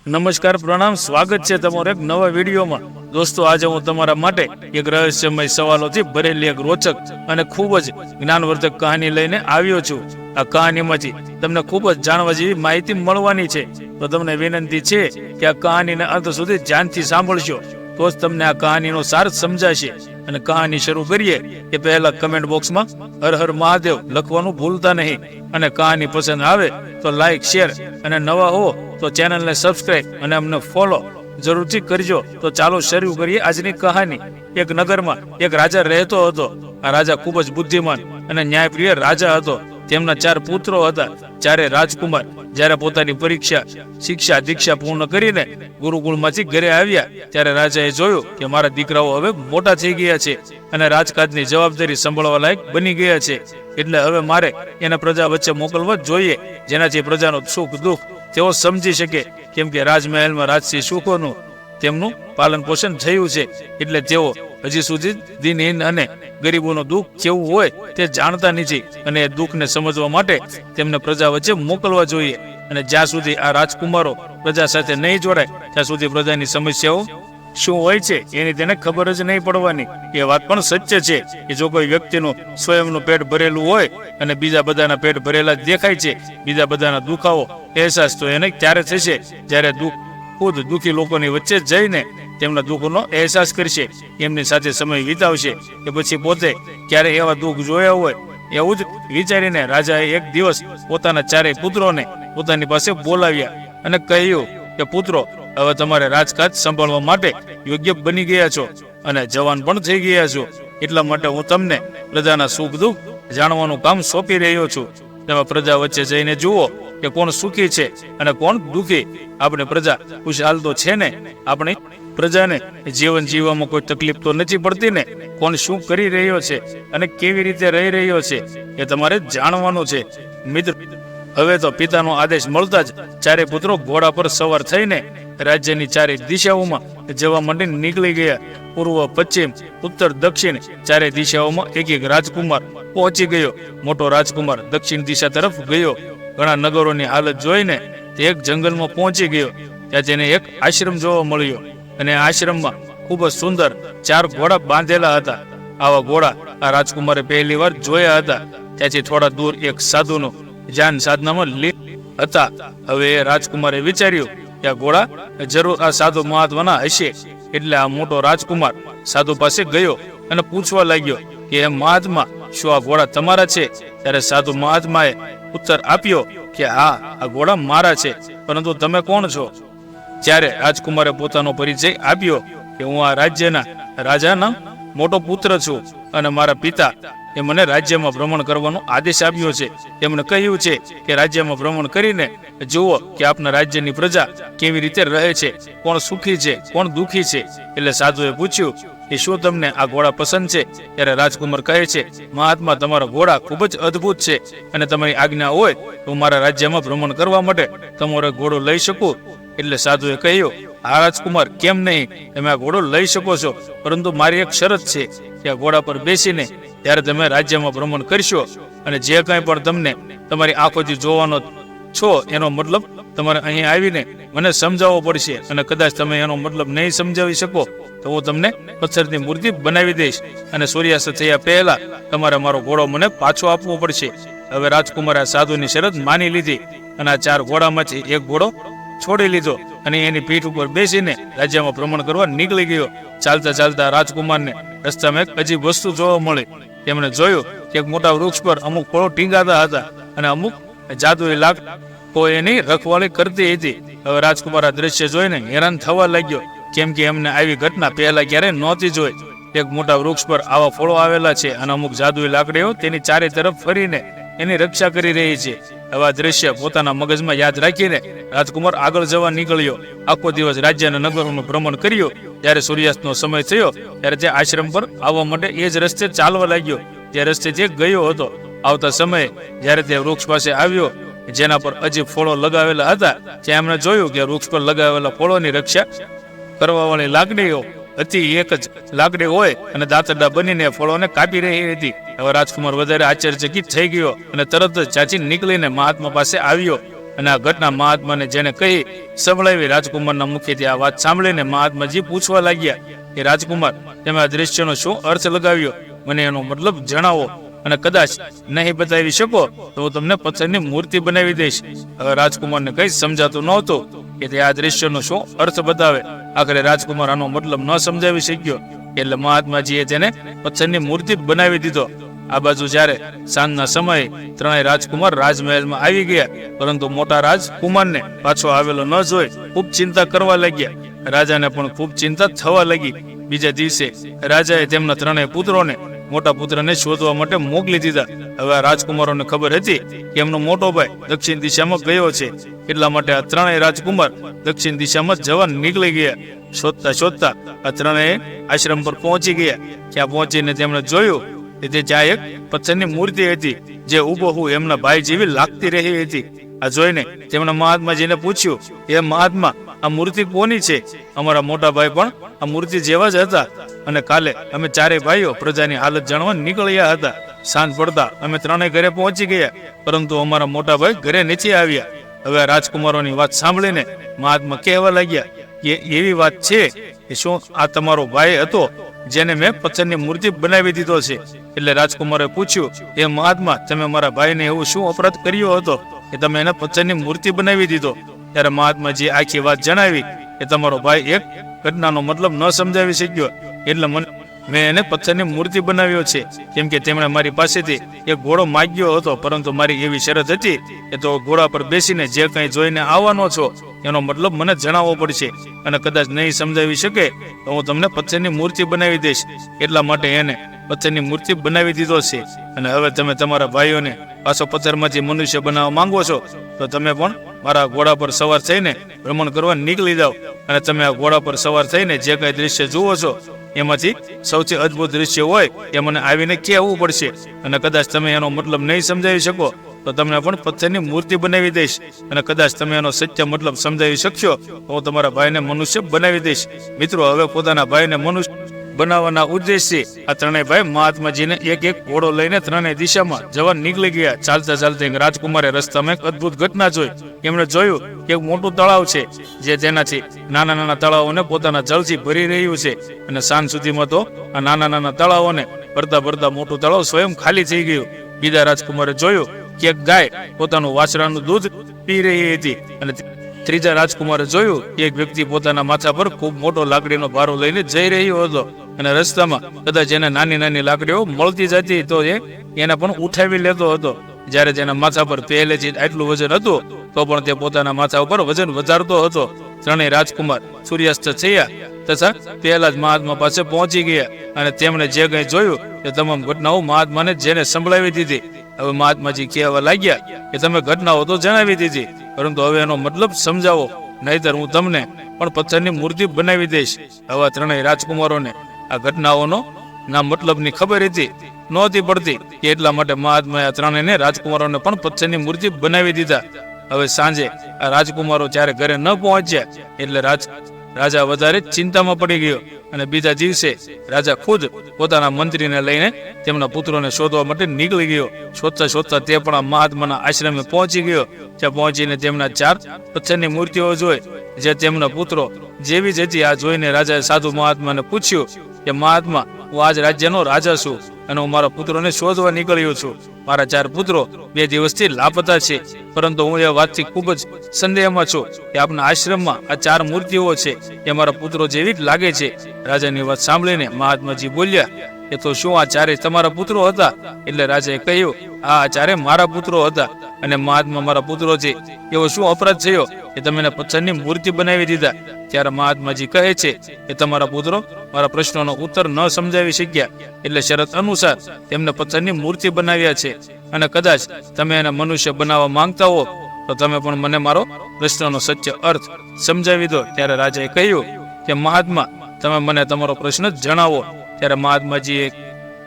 નમસ્કાર, પ્રણામ, સ્વાગત છે તમારો એક નવા વિડીયોમાં। દોસ્તો, આજે હું તમારા માટે એક રહસ્યમય સવાલોથી ભરેલી એક રોચક અને ખૂબ જ જ્ઞાનવર્ધક કહાની લઈને આવ્યો છું। આ કહાનીમાંથી તમને ખૂબ જ જાણવા જેવી માહિતી મળવાની છે, તો તમને વિનંતી છે કે આ કહાનીને અંત સુધી ધ્યાનથી સાંભળશો, તો જ તમને આ કહાનીનો સાર સમજાશે। અને કહાની શરૂ કરીએ એ પહેલા કમેન્ટ બોક્સમાં હર હર મહાદેવ લખવાનું ભૂલતા નહીં। અને કહાની પસંદ આવે તો લાઈક, શેર અને નવા હો તો ચેનલને સબસ્ક્રાઇબ અને અમને ફોલો જરૂરથી કરજો। તો ચાલો શરૂ કરીએ આજની કહાની। એક નગરમાં એક રાજા રહેતો હતો। આ રાજા ખૂબ જ બુદ્ધિમાન અને ન્યાયપ્રિય રાજા હતો। તેમના 4 પુત્રો હતા। ચારે રાજકુમાર જ્યારે પોતાની પરીક્ષા, શિક્ષા, દીક્ષા પૂર્ણ કરીને ગુરુકુળમાંથી ઘરે આવ્યા ત્યારે રાજાએ જોયું કે મારા દીકરાઓ હવે મોટા થઈ ગયા છે અને રાજકાજની જવાબદારી સંભાળવા લાયક બની ગયા છે, એટલે હવે મારે એના પ્રજા વચ્ચે મોકલવા જોઈએ, જેનાથી પ્રજાનું સુખ દુઃખ તેઓ સમજી શકે। કેમ કે રાજમહેલમાં રાજસી સુખોનું તેમનું પાલન પોષણ થયું છે, એટલે તેઓ હજી સુધી દિનહીન અને ગરીબોનું દુઃખ કેવું હોય તે જાણતા નથી, અને એ દુઃખને સમજવા માટે તેમને પ્રજા વચ્ચે મોકલવા જોઈએ। અને જ્યાં સુધી આ રાજકુમારો પ્રજા સાથે નહીં જોડાય ત્યાં સુધી પ્રજાની સમસ્યાઓ શું હોય છે એની તેને ખબર જ નહીં પડવાની। એ વાત પણ સત્ય છે કે જો કોઈ વ્યક્તિનું સ્વયંનું પેટ ભરેલું હોય અને બીજા બધાના પેટ ભરેલા દેખાય છે, બીજા બધાના દુખાવો અહેસાસ તો એને ત્યારે થશે જ્યારે દુઃખ ખુદ દુઃખી લોકોની વચ્ચે જઈને તેમના દુઃખનો અહેસાસ કરશે, એમની સાથે સમય વિતાવશે કે પછી પોતે ક્યારે એવા દુઃખ જોયા હોય। એવું જ વિચારીને રાજાએ એક દિવસ પોતાના 4 પુત્રોને પોતાની પાસે બોલાવ્યા અને કહ્યું કે પુત્રો, હવે તમારે રાજકાજ સંભાળવા માટે યોગ્ય બની ગયા છો અને જવાન પણ થઈ ગયા છો, એટલા માટે હું તમને પ્રજાના સુખ દુઃખ જાણવાનું કામ સોંપી રહ્યો છું। તમે પ્રજા વચ્ચે જઈને જુઓ કે કોણ સુખી છે અને કોણ દુઃખી। આપણે પ્રજા ખુશહાલ તો છે ને? આપણી પ્રજાને જીવન જીવવામાં કોઈ તકલીફ તો નથી પડતી ને? કોણ શું કરી રહ્યો છે અને કેવી રીતે રહી રહ્યો છે એ તમારે જાણવાનું છે। મિત્ર, હવે તો પિતાનો આદેશ મળતા જ 4 પુત્રો ઘોડા પર સવાર થઈને રાજ્યની 4 દિશાઓમાં જવા માટે નીકળી ગયા। પૂર્વ, પશ્ચિમ, ઉત્તર, દક્ષિણ 4 દિશાઓમાં એક એક રાજકુમાર પહોંચી ગયો। મોટો રાજકુમાર દક્ષિણ દિશા તરફ ગયો। ઘણા નગરોની હાલત જોઈને તે એક જંગલમાં પહોંચી ગયો। ત્યાં તેને એક આશ્રમ જોવા મળ્યો અને આશ્રમમાં ખૂબ જ સુંદર 4 ઘોડા બાંધેલા હતા। આવા ઘોડા આ રાજકુમારે પહેલી વાર જોયા હતા। ત્યાંથી થોડા દૂર એક સાધુનું જાન સાધનામાં લીન હતા। હવે એ રાજકુમારે વિચાર્યું કે આ ઘોડા જરૂર આ સાધુ મહાત્માના હશે, એટલે આ મોટો રાજકુમાર સાધુ પાસે ગયો અને પૂછવા લાગ્યો કે એ મહાત્મા, શું આ ઘોડા તમારા છે? ત્યારે સાધુ મહાત્માએ ઉત્તર આપ્યો કે હા, આ ઘોડા મારા છે, પરંતુ તમે કોણ છો? ત્યારે રાજકુમારે પોતાનો પરિચય આપ્યો કે હું આ રાજ્યના રાજાના મોટો પુત્ર છું અને મારા પિતા એ મને રાજ્યમાં ભ્રમણ કરવાનો આદેશ આપ્યો છે। તેમણે કહ્યું છે કે રાજ્યમાં ભ્રમણ કરીને જુઓ કે આપના રાજ્યની પ્રજા કેવી રીતે રહે છે, કોણ સુખી છે, કોણ દુઃખી છે। એટલે સાધુએ પૂછ્યું કે શું તમને આ ઘોડા પસંદ છે? ત્યારે રાજકુમાર કહે છે, મહાત્મા, તમારા ઘોડા ખૂબ જ અદ્ભુત છે અને તમારી આજ્ઞા હોય તો મારા રાજ્યમાં ભ્રમણ કરવા માટે તમારો ઘોડો લઈ શકું। એટલે સાધુએ કહ્યું, આ રાજકુમાર, કેમ નહીં, તમે આ ઘોડો લઈ શકો છો, પરંતુ મારી એક શરત છે કે આ ઘોડા પર બેસીને ત્યારે તમે રાજ્યમાં ભ્રમણ કરશો અને જે કંઈ પણ તમને તમારી આંખોથી જોવાનો છો એનો મતલબ તમારે અહીં આવીને મને સમજાવવો પડશે, અને કદાચ તમે એનો મતલબ નહીં સમજાવી શકો તો હું તમને પથ્થરની મૂર્તિ બનાવી દઈશ અને સૂર્યાસ્ત થયા પહેલા તમારે મારો ઘોડો મને પાછો આપવો પડશે। હવે રાજકુમારે આ સાધુની શરત માની લીધી અને આ 4 ઘોડામાંથી એક ઘોડો છોડી લીધો અને એની પીઠ ઉપર બેસીને રાજ્યમાં ભ્રમણ કરવા નીકળી ગયો। ચાલતા ચાલતા રાજકુમારને રસ્તામાં એક અજીબ વસ્તુ જોવા મળી। તેમણે જોયું કે એક મોટા વૃક્ષ પર અમુક ફળો ટીંગાતા હતા અને અમુક જાદુઈ લાકડો એની રખવાળી કરતી હતી। હવે રાજકુમાર આ દ્રશ્ય જોઈને હેરાન થવા લાગ્યો, કેમ કે એમને આવી ઘટના પહેલા ક્યારે નહોતી જોઈ। એક મોટા વૃક્ષ પર આવા ફળો આવેલા છે અને અમુક જાદુઈ લાકડીઓ તેની 4 તરફ ફરીને એની રક્ષા કરી રહી છે। હવે આ દ્રશ્ય પોતાના મગજમાં યાદ રાખીને રાજકુમાર આગળ જવા નીકળ્યો। આખો દિવસ રાજ્યના નગરોનું ભ્રમણ કર્યું। જ્યારે સૂર્યાસ્તનો સમય થયો ત્યારે તે આશ્રમ પર આવવા માટે એ જ રસ્તે ચાલવા લાગ્યો જે રસ્તે તે ગયો હતો। આવતા સમયે જ્યારે તે વૃક્ષ પાસે આવ્યો જેના પર અજીબ ફળો લગાવેલા હતા, ત્યાં એમણે જોયું કે વૃક્ષ પર લગાવેલા ફળોની રક્ષા કરવા વાળી લાકડીઓ હતી એક જ લાકડી હોય અને દાંતરડા બનીને ફળોને કાપી રહી હતી। હવે રાજકુમાર વધારે આશ્ચર્યચકિત થઈ ગયો અને તરત જ ચાચી નીકળીને મહાત્મા પાસે આવ્યો અને આ ઘટના મહાત્માને જેને કહી સંભળાવી રાજકુમારના મુખેથી આ વાત સાંભળીને મહાત્માજી પૂછવા લાગ્યા કે રાજકુમાર, તમે આ દ્રશ્યનો શું અર્થ લગાવ્યો? મને એનો મતલબ જણાવો, અને કદાચ નહીં બતાવી શકો તો હું તમને પથ્થરની મૂર્તિ બનાવી દઈશ. હવે રાજકુમારને કઈ સમજાતું નહોતું કે તે આ દ્રશ્યનો શું અર્થ બતાવે. આખરે રાજકુમાર આનો મતલબ ન સમજાવી શક્યો, એટલે મહાત્માજીએ તેને પથ્થરની મૂર્તિ બનાવી દીધો. આ બાજુ જ્યારે સાંજના સમયે ત્રણેય રાજકુમાર રાજમહેલમાં આવી ગયા, પરંતુ મોટા રાજકુમારને પાછો આવેલો ન જોઈ ખૂબ ચિંતા કરવા લાગ્યા. રાજાને પણ ખૂબ ચિંતા થવા લાગી. બીજા દિવસે રાજાએ તેમના ત્રણેય પુત્રોને મોટા પુત્રને શોધવા માટે મોકલી દીધા. હવે આ રાજકુમારોને ખબર હતી કે એમનો મોટો ભાઈ દક્ષિણ દિશામાં ગયો છે, એટલા માટે આ ત્રણેય રાજકુમાર દક્ષિણ દિશામાં જવા નીકળી ગયા. શોધતા શોધતા આ ત્રણેય આશ્રમ પર પહોંચી ગયા. ત્યાં પહોંચીને તેમણે જોયું કે તે ત્યાં એક પથ્થરની મૂર્તિ હતી, જે ઊભો એમના ભાઈ જેવી લાગતી રહી હતી. આ જોઈને તેમણે મહાત્માજીને પૂછ્યું, એ મહાત્મા, આ મૂર્તિ કોની છે? અમારા મોટા ભાઈ પણ આ મૂર્તિ જેવા જ હતા, અને કાલે અમે ચારેય ભાઈઓ પ્રજાની હાલત જાણવા નીકળ્યા હતા. સાંજ પડતા અમે ત્રણેય ઘરે પહોંચી ગયા, પરંતુ અમારા મોટા ભાઈ ઘરે નથી આવ્યા. હવે આ રાજકુમારોની વાત સાંભળીને મહાત્મા કહેવા લાગ્યા કે એવી વાત છે કે શું આ તમારો ભાઈ હતો જેને મેં પથ્થરની મૂર્તિ બનાવી દીધો છે? એટલે રાજકુમારે પૂછ્યું, એ મહાત્મા, તમે મારા ભાઈને એવું શું અપરાધ કર્યો હતો કે તમે એને પથ્થરની મૂર્તિ બનાવી દીધો? ત્યારે મહાત્માજી આખી વાત જણાવી કે તમારો ભાઈ એક ઘટનાનો મતલબ ન સમજાવી શક્યો, એટલે મેં એને પથ્થરની મૂર્તિ બનાવ્યો છે. કેમ કે તેમણે મારી પાસેથી એક ઘોડો માગ્યો હતો, પરંતુ મારી એવી શરત હતી કે તો ઘોડા પર બેસીને જે કંઈ જોઈને આવવાનો છો એનો મતલબ મને જણાવવો પડશે, અને કદાચ નહીં સમજાવી શકે તો હું તમને પથ્થરની મૂર્તિ બનાવી દઈશ. એટલા માટે એને પથ્થરની મૂર્તિ બનાવી દીધો છે. અને હવે તમે તમારા ભાઈઓને પાછો પથ્થરમાંથી મનુષ્ય બનાવવા માંગો છો તો તમે પણ મારા ઘોડા પર સવાર થઈને ભ્રમણ કરવા નીકળી જાઓ, અને તમે આ ઘોડા પર સવાર થઈને જે કંઈ દ્રશ્ય જુઓ છો એમાંથી સૌથી અદ્ભુત દ્રશ્ય હોય એ મને આવીને કહેવું પડશે. અને કદાચ તમે એનો મતલબ નહીં સમજાવી શકો તો તમને પણ પથ્થરની મૂર્તિ બનાવી દઈશ, અને કદાચ તમે એનો સત્ય મતલબ સમજાવી શકશો તો હું તમારા ભાઈને મનુષ્ય બનાવી દઈશ. મિત્રો, હવે પોતાના ભાઈને મનુષ્ય બનાવવાના ઉદ્દેશથી આ ત્રણેય ભાઈ મહાત્માજીને એક એક ઘોડો લઈને ત્રણેય દિશામાં જવા નીકળી ગયા. ચાલતા ચાલતા રાજકુમારે રસ્તામાં એક અદ્ભુત ઘટના જોઈ. એમણે જોયું કે એક મોટું તળાવ છે, જે તેનાથી નાના નાના તળાવોને પોતાના જળથી ભરી રહ્યું છે. અને સાંજ સુધીમાં તો આ નાના નાના તળાવોને ભરતા ભરતા મોટું તળાવ સ્વયં ખાલી થઈ ગયું. બીજા રાજકુમારે જોયું કે એક ગાય પોતાનું વાછરાનું દૂધ પી રહી હતી. અને ત્રીજા રાજકુમારે જોયું કે એક વ્યક્તિ પોતાના માથા પર ખૂબ મોટો લાકડીનો ભારો લઈને જઈ રહ્યો હતો, અને રસ્તામાં કદાચ એને નાની નાની લાકડીઓ મળતી જતી તો એને પણ ઉઠાવી લેતો હતો. જ્યારે તેના માથા પર પહેલેથી આટલું વજન હતું તો પણ તે પોતાના માથા ઉપર વજન વધારતો હતો. ત્રણેય રાજકુમાર સૂર્યાસ્ત થયા તથા પહેલા જ મહાત્મા પાસે પહોંચી ગયા, અને તેમણે જે કંઈ જોયું તે તમામ ઘટનાઓ મહાત્માને જેને સંભળાવી દીધી. હવે મહાત્માજી કહેવા લાગ્યા કે તમે ઘટનાઓ તો જણાવી દીધી, પરંતુ હવે એનો મતલબ સમજાવો, નહીતર હું તમને પણ પથ્થરની મૂર્તિ બનાવી દઈશ. હવે ત્રણેય રાજકુમારોને આ ઘટનાઓનો ના મતલબની ખબર હતી નહોતી પડતી, કે એટલા માટે મહાત્માએ ત્રણેયને રાજકુમારોને પણ પથ્થરની મૂર્તિ બનાવી દીધા. હવે સાંજે આ રાજકુમારો જ્યારે ઘરે ન પહોંચ્યા એટલે રાજા વધારે ચિંતામાં પડી ગયો, અને બીજા દિવસે રાજા ખુદ પોતાના મંત્રીને લઈને તેમના પુત્રોને શોધવા માટે નીકળી ગયો. શોધતા શોધતા તે પણ આ મહાત્માના આશ્રમે પહોંચી ગયો. ત્યાં પહોંચીને તેમના 4 પથ્થરની મૂર્તિઓ જોઈ, જે તેમના પુત્રો જેવી જ હતી. આ જોઈને રાજાએ સાધુ મહાત્માને પૂછ્યું કે મહાત્મા, હું આજ રાજ્યનો રાજા છું, અને હું મારા પુત્રોને શોધવા નીકળ્યો છું. મારા 4 પુત્રો 2 દિવસથી લાપતા છે, પરંતુ હું એ વાતથી ખૂબ જ સંદેહમાં છું કે આપના આશ્રમમાં આ 4 મૂર્તિઓ છે એ મારા પુત્રો જેવી જ લાગે છે. રાજાની વાત સાંભળીને મહાત્માજી બોલ્યા કે તો શું આ 4 તમારા પુત્રો હતા? એટલે રાજાએ કહ્યું, આ 4 મારા પુત્રો હતા. અને મહાત્મા, મારા પુત્રોથી એવો શું અપરાધ થયો કે તમે એને પથ્થરની મૂર્તિ બનાવી દીધા? ત્યારે મહાત્માજી કહે છે કે તમારા પુત્રો મારા પ્રશ્નોનો ઉત્તર ન સમજાવી શક્યા, એટલે શરત અનુસાર તેમને પથ્થરની મૂર્તિ બનાવ્યા છે. અને કદાચ તમે એને મનુષ્ય બનાવવા માંગતા હો તો તમે પણ મને મારો પ્રશ્નનો સત્ય અર્થ સમજાવી દો. ત્યારે રાજાએ કહ્યું કે મહાત્મા, તમે મને તમારો પ્રશ્ન જણાવો. ત્યારે મહાત્માજીએ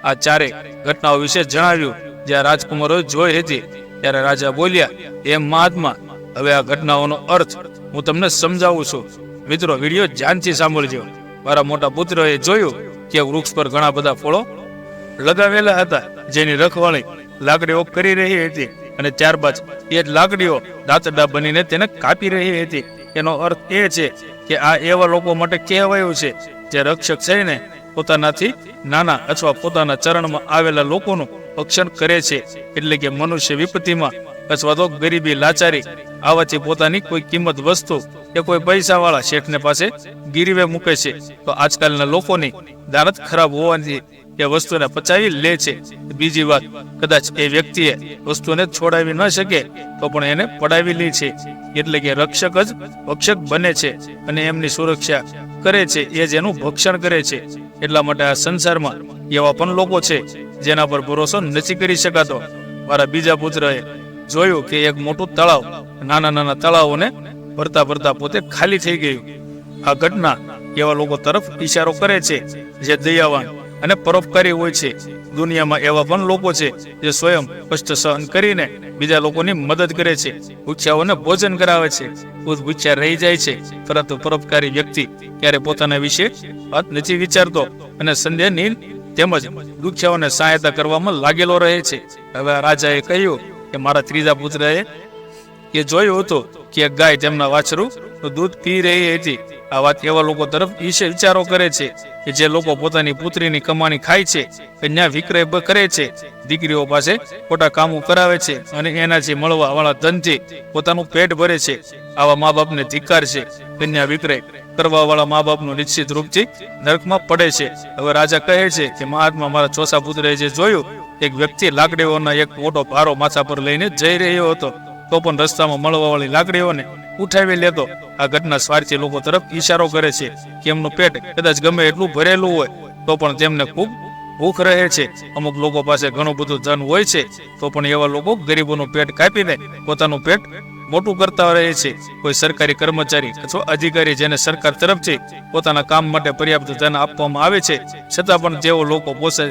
આ 4 ઘટનાઓ વિશે જણાવ્યું જે આ રાજકુમારોએ જોઈ હતી. ત્યારે રાજા બોલ્યા, એમ મહાત્મા, હવે આ ઘટનાઓનો અર્થ હું તમને સમજાવું છું. મિત્રો, વિડીયો ધ્યાનથી સાંભળજો. મારા મોટા પુત્રએ જોયું કે વૃક્ષ પર ઘણા બધા ફળો લગાવેલા હતા, જેની રખવાળી લાકડીઓ કરી રહી હતી. અને ત્યારબાદ એ જ લાકડીઓ દાંતરડા બનીને તેને કાપી રહી હતી. એનો અર્થ એ છે કે આ એવા લોકો માટે કહેવાયું છે જે રક્ષક થઈને પોતાનાથી નાના અથવા પોતાના ચરણમાં આવેલા લોકોનું રક્ષણ કરે છે. એટલે કે મનુષ્ય વિપત્તિમાં અથવા તો ગરીબી લાચારી આવાથી પોતાની કોઈ કિંમત વસ્તુ કે કોઈ પૈસાવાળા શેઠને પાસે ગીરવે મૂકે છે તો આજકાલના લોકોની દાનત ખરાબ હોવાથી એ વસ્તુને પચાવી લે છે. બીજી વાત, કદાચ એ વ્યક્તિએ વસ્તુને છોડાવી ન શકે તો પણ એને પડાવી લે છે. એટલે કે રક્ષક જ ભક્ષક બને છે અને એમની સુરક્ષા કરે છે, એ જ એનું ભક્ષણ કરે છે. એટલા માટે આ સંસારમાં એવા પણ લોકો છે જેના પર ભરોસો નથી કરી શકાતો. મારા બીજા પુત્રએ જોયું કે એક મોટું તળાવ નાના નાના તળાવોને ભરતા ભરતા પોતે ખાલી થઈ ગયું. આ ઘટના એવા લોકો તરફ ઈશારો કરે છે જે દયાવાન અને પરોપકારી હોય છે. દુનિયામાં એવા પણ લોકો છે જે સ્વયં કષ્ટ સહન કરીને બીજા લોકોની મદદ કરે છે, ભૂખ્યાઓને ભોજન કરાવે છે, ખુદ ભૂખ્યા રહી જાય છે, પરંતુ પરોપકારી વ્યક્તિ ક્યારે પોતાના વિશે વાત નથી વિચારતો અને સંધ્યાની તેમજ દુખ્યાઓને સહાયતા કરવામાં લાગેલો રહે છે. હવે રાજાએ કહ્યું કે મારા ત્રીજા પુત્રએ એ જોયું હતું કે એક ગાય તેમના વાછરું દૂધ પી રહી હતી. આ વાત એવા લોકો તરફ વિચારો કરે છે કે જે લોકો પોતાની પુત્રીની કમાણી ખાય છે, કન્યા વિક્રય કરે છે, દીકરીઓ પાસે ખોટા કામો કરાવે છે અને એનાથી મળવા વાળા ધનથી પોતાનું પેટ ભરે છે. આવા મા બાપને ધિક્કાર છે. કન્યા વિક્રય કરવા વાળા મા બાપનું નિશ્ચિત રૂપથી નરકમાં પડે છે. હવે રાજા કહે છે કે મહાત્મા મારા ચોથા પુત્રએ જે જોયું, એક વ્યક્તિ લાકડીઓના એક મોટો ભારો માથા પર લઈને જઈ રહ્યો હતો, તો પણ રસ્તામાં મળવા વાળી લાકડીઓને ઉઠાવી લેતો. આ ઘટના સ્વાર્થી લોકો તરફ ઈશારો કરે છે કે એમનું પેટ કદાચ ગમે એટલું ભરેલું હોય તો પણ તેમને ખૂબ ભૂખ રહે છે. અમુક લોકો પાસે ઘણું બધું ધન હોય છે તો પણ એવા લોકો ગરીબોનું પેટ કાપીને પોતાનું પેટ મોટું કરતા રહે છે. કોઈ સરકારી કર્મચારી અથવા અધિકારી જેને સરકાર તરફથી પોતાના કામ માટે પર્યાપ્ત ધન આપવામાં આવે છે, છતાં પણ તેઓ લોકો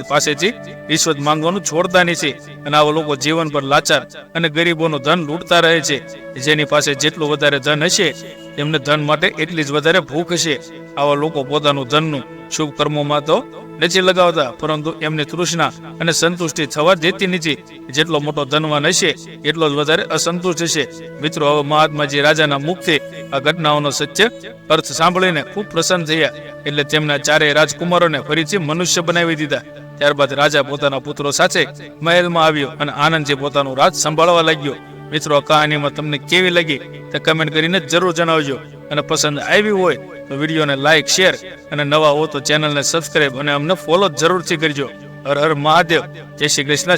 પાસેથી રિશ્વત માંગવાનું છોડતા નથી અને આવા લોકો જીવન પર લાચાર અને ગરીબોનું ધન લૂંટતા રહે છે. જેની પાસે જેટલું વધારે ધન હશે તેમને ધન માટે એટલી જ વધારે ભૂખ હશે. આવા લોકો પોતાનું ધનનું શુભ કર્મોમાં તો નથી લગાવતા, પરંતુ એમની તૃષ્ણા અને સંતુષ્ટિ થવા દેતી નથી. જેટલો મોટો ધનવાન હશે એટલો જ વધારે અસંતુષ્ટ હશે. મિત્રો, હવે મહાત્માજી રાજાના મુખથી આ ઘટનાઓનો સત્ય અર્થ સાંભળીને ખૂબ પ્રસન્ન થયા. એટલે તેમના ચારેય રાજકુમારોને ફરીથી મનુષ્ય બનાવી દીધા. ત્યારબાદ રાજા પોતાના પુત્રો સાથે મહેલમાં આવ્યો અને આનંદથી પોતાનું રાજ સંભાળવા લાગ્યો. મિત્રો, આ કહાનીમાં તમને કેવી લાગી તે કમેન્ટ કરીને જરૂર જણાવજો અને પસંદ આવી હોય તો વિડીયોને લાઈક, શેર અને નવા હો તો ચેનલને સબસ્ક્રાઈબ અને અમને ફોલો જરૂરથી કરજો. હર હર મહાદેવ. જય શ્રી કૃષ્ણ.